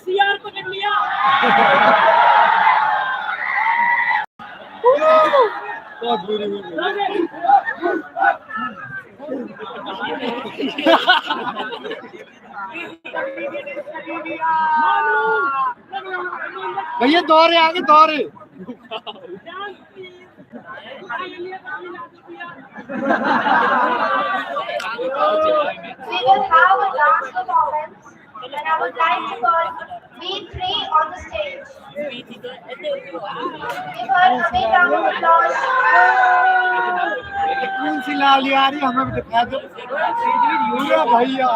CR को देख लिया। बहुत बुरी हुई। भैया दौरे आगे दौरे। We will have a dance performance, and I would like to call B3 on the stage. Give her a big round of applause. कौन सी लाली आ रही हमें भी दिखा दो भैया।